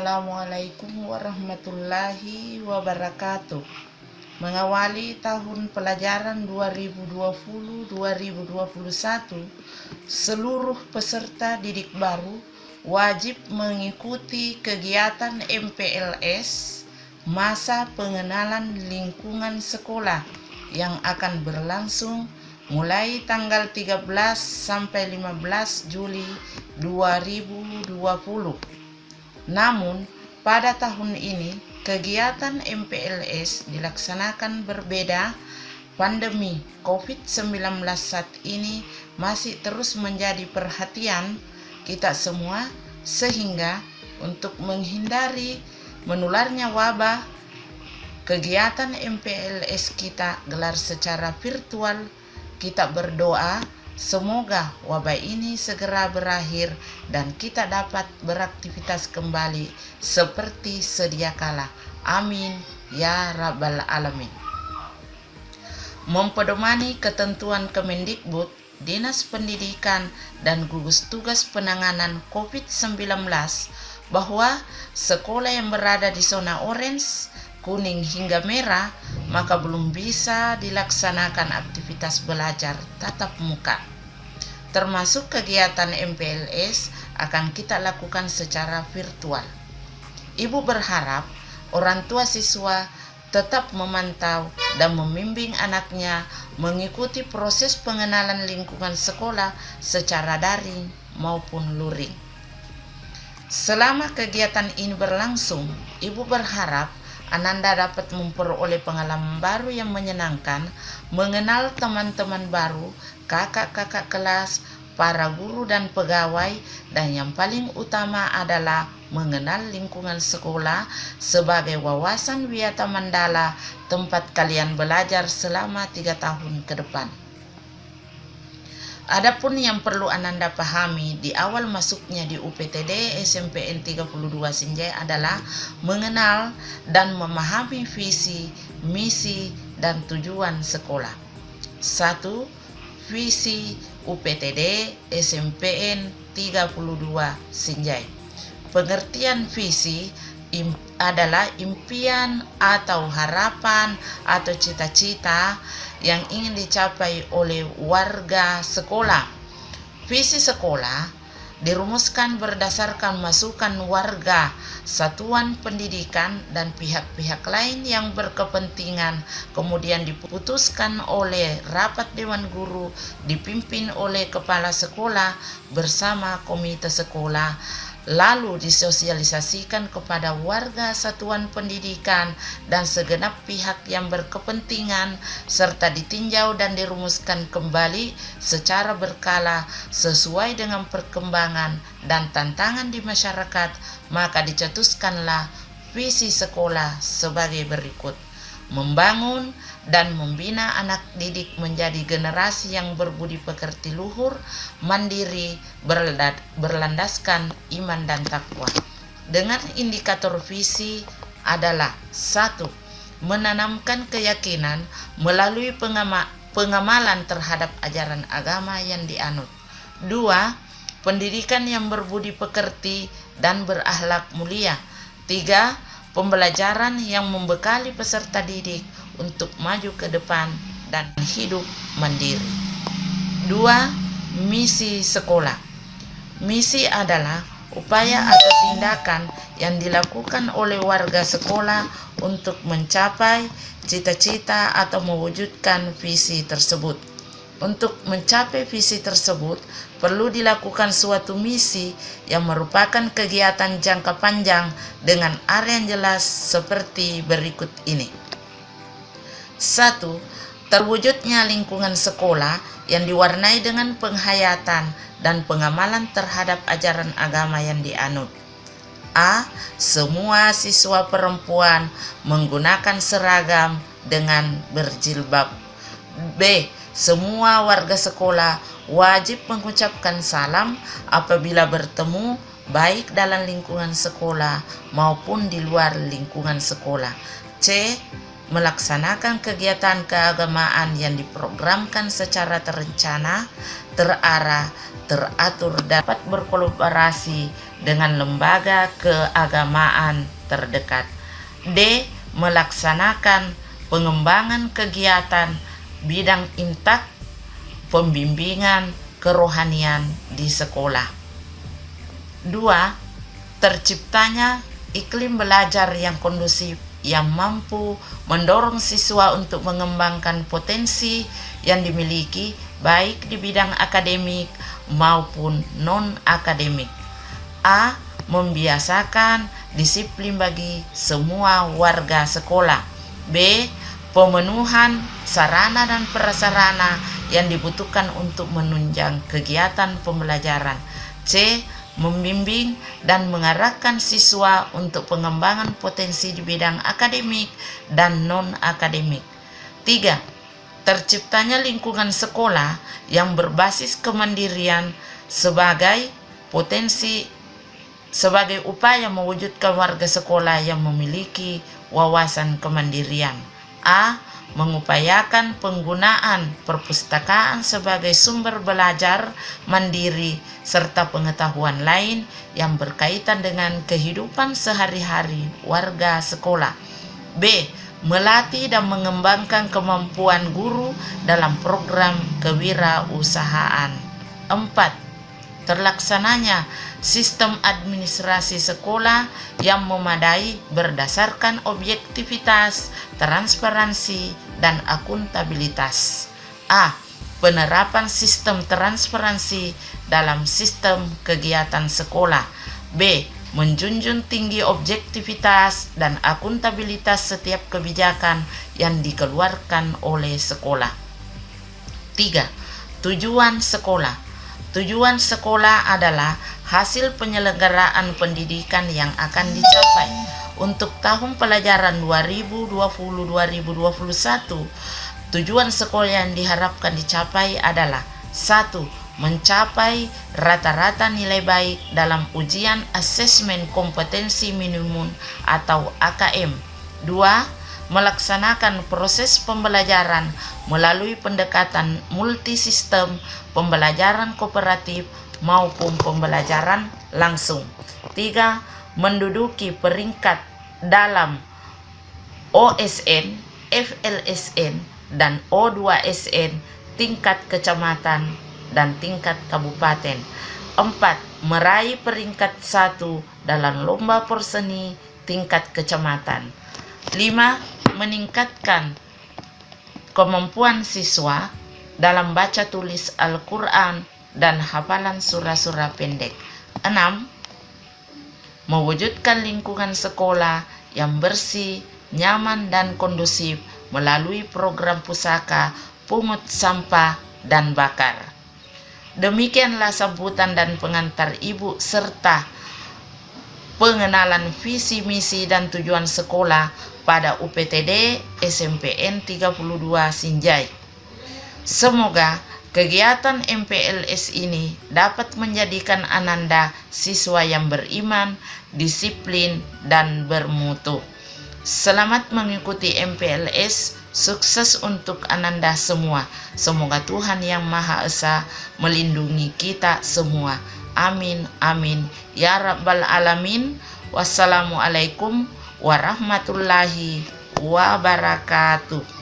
Assalamualaikum warahmatullahi wabarakatuh. Mengawali tahun pelajaran 2020-2021, seluruh peserta didik baru wajib mengikuti kegiatan MPLS masa pengenalan lingkungan sekolah yang akan berlangsung mulai tanggal 13 sampai 15 Juli 2020. Namun, pada tahun ini, kegiatan MPLS dilaksanakan berbeda. Pandemi COVID-19 saat ini masih terus menjadi perhatian kita semua, sehingga untuk menghindari menularnya wabah, kegiatan MPLS kita gelar secara virtual. Kita berdoa semoga wabah ini segera berakhir dan kita dapat beraktivitas kembali seperti sedia kala. Amin ya rabbal alamin. Mempedomani ketentuan Kemendikbud, Dinas Pendidikan dan gugus tugas penanganan COVID-19 bahwa sekolah yang berada di zona orange, kuning hingga merah maka belum bisa dilaksanakan aktivitas belajar tatap muka. Termasuk kegiatan MPLS akan kita lakukan secara virtual. Ibu berharap orang tua siswa tetap memantau dan membimbing anaknya mengikuti proses pengenalan lingkungan sekolah secara daring maupun luring. Selama kegiatan ini berlangsung, Ibu berharap Ananda dapat memperoleh pengalaman baru yang menyenangkan, mengenal teman-teman baru, kakak-kakak kelas, para guru dan pegawai, dan yang paling utama adalah mengenal lingkungan sekolah sebagai wawasan wiyata mandala tempat kalian belajar selama 3 tahun ke depan. Adapun yang perlu Ananda pahami di awal masuknya di UPTD SMPN 32 Sinjai adalah mengenal dan memahami visi, misi, dan tujuan sekolah. 1. Visi UPTD SMPN 32 Sinjai. Pengertian visi adalah impian atau harapan atau cita-cita yang ingin dicapai oleh warga sekolah. Visi sekolah dirumuskan berdasarkan masukan warga, satuan pendidikan, dan pihak-pihak lain yang berkepentingan, kemudian diputuskan oleh rapat dewan guru dipimpin oleh kepala sekolah bersama komite sekolah, lalu disosialisasikan kepada warga satuan pendidikan dan segenap pihak yang berkepentingan, serta ditinjau dan dirumuskan kembali secara berkala sesuai dengan perkembangan dan tantangan di masyarakat. Maka dicetuskanlah visi sekolah sebagai berikut: membangun dan membina anak didik menjadi generasi yang berbudi pekerti luhur, mandiri, berlandaskan iman dan takwa. Dengan indikator visi adalah 1. Menanamkan keyakinan melalui pengamalan terhadap ajaran agama yang dianut. 2. Pendidikan yang berbudi pekerti dan berakhlak mulia. 3. Pembelajaran yang membekali peserta didik untuk maju ke depan dan hidup mandiri. 2. Misi sekolah. Misi adalah upaya atau tindakan yang dilakukan oleh warga sekolah untuk mencapai cita-cita atau mewujudkan visi tersebut. Untuk mencapai visi tersebut, perlu dilakukan suatu misi yang merupakan kegiatan jangka panjang dengan area yang jelas seperti berikut ini. 1. Terwujudnya lingkungan sekolah yang diwarnai dengan penghayatan dan pengamalan terhadap ajaran agama yang dianut. A. Semua siswa perempuan menggunakan seragam dengan berjilbab. B. Semua warga sekolah wajib mengucapkan salam apabila bertemu, baik dalam lingkungan sekolah maupun di luar lingkungan sekolah. C. melaksanakan kegiatan keagamaan yang diprogramkan secara terencana, terarah, teratur, dapat berkolaborasi dengan lembaga keagamaan terdekat. D. Melaksanakan pengembangan kegiatan bidang intak, pembimbingan kerohanian di sekolah. 2. Terciptanya iklim belajar yang kondusif yang mampu mendorong siswa untuk mengembangkan potensi yang dimiliki baik di bidang akademik maupun non-akademik. A. Membiasakan disiplin bagi semua warga sekolah. B. Pemenuhan sarana dan prasarana yang dibutuhkan untuk menunjang kegiatan pembelajaran. C. Membimbing dan mengarahkan siswa untuk pengembangan potensi di bidang akademik dan non-akademik. 3. Terciptanya lingkungan sekolah yang berbasis kemandirian sebagai upaya mewujudkan warga sekolah yang memiliki wawasan kemandirian. A. Mengupayakan penggunaan perpustakaan sebagai sumber belajar mandiri serta pengetahuan lain yang berkaitan dengan kehidupan sehari-hari warga sekolah. B. Melatih dan mengembangkan kemampuan guru dalam program kewirausahaan. 4. Terlaksananya sistem administrasi sekolah yang memadai berdasarkan objektivitas, transparansi, dan akuntabilitas. A. Penerapan sistem transparansi dalam sistem kegiatan sekolah. B. Menjunjung tinggi objektivitas dan akuntabilitas setiap kebijakan yang dikeluarkan oleh sekolah. 3. Tujuan sekolah. Tujuan sekolah adalah hasil penyelenggaraan pendidikan yang akan dicapai untuk tahun pelajaran 2020-2021. Tujuan sekolah yang diharapkan dicapai adalah 1. Mencapai rata-rata nilai baik dalam ujian asesmen kompetensi minimum atau AKM. 2. Melaksanakan proses pembelajaran melalui pendekatan multisistem, pembelajaran kooperatif maupun pembelajaran langsung. 3. Menduduki peringkat dalam OSN, FLSN, dan O2SN tingkat kecamatan dan tingkat kabupaten. 4. Meraih peringkat 1 dalam lomba perseni tingkat kecamatan. 5. Meningkatkan kemampuan siswa dalam baca tulis Al-Quran dan hafalan surah-surah pendek. 6. Mewujudkan lingkungan sekolah yang bersih, nyaman, dan kondusif melalui program pusaka, pungut sampah, dan bakar. Demikianlah sambutan dan pengantar Ibu serta pengenalan visi, misi, dan tujuan sekolah pada UPTD SMPN 32 Sinjai. Semoga kegiatan MPLS ini dapat menjadikan Ananda siswa yang beriman, disiplin, dan bermutu. Selamat mengikuti MPLS, sukses untuk Ananda semua. Semoga Tuhan Yang Maha Esa melindungi kita semua. Amin, amin. Ya Rabbal Alamin. Wassalamualaikum warahmatullahi wabarakatuh.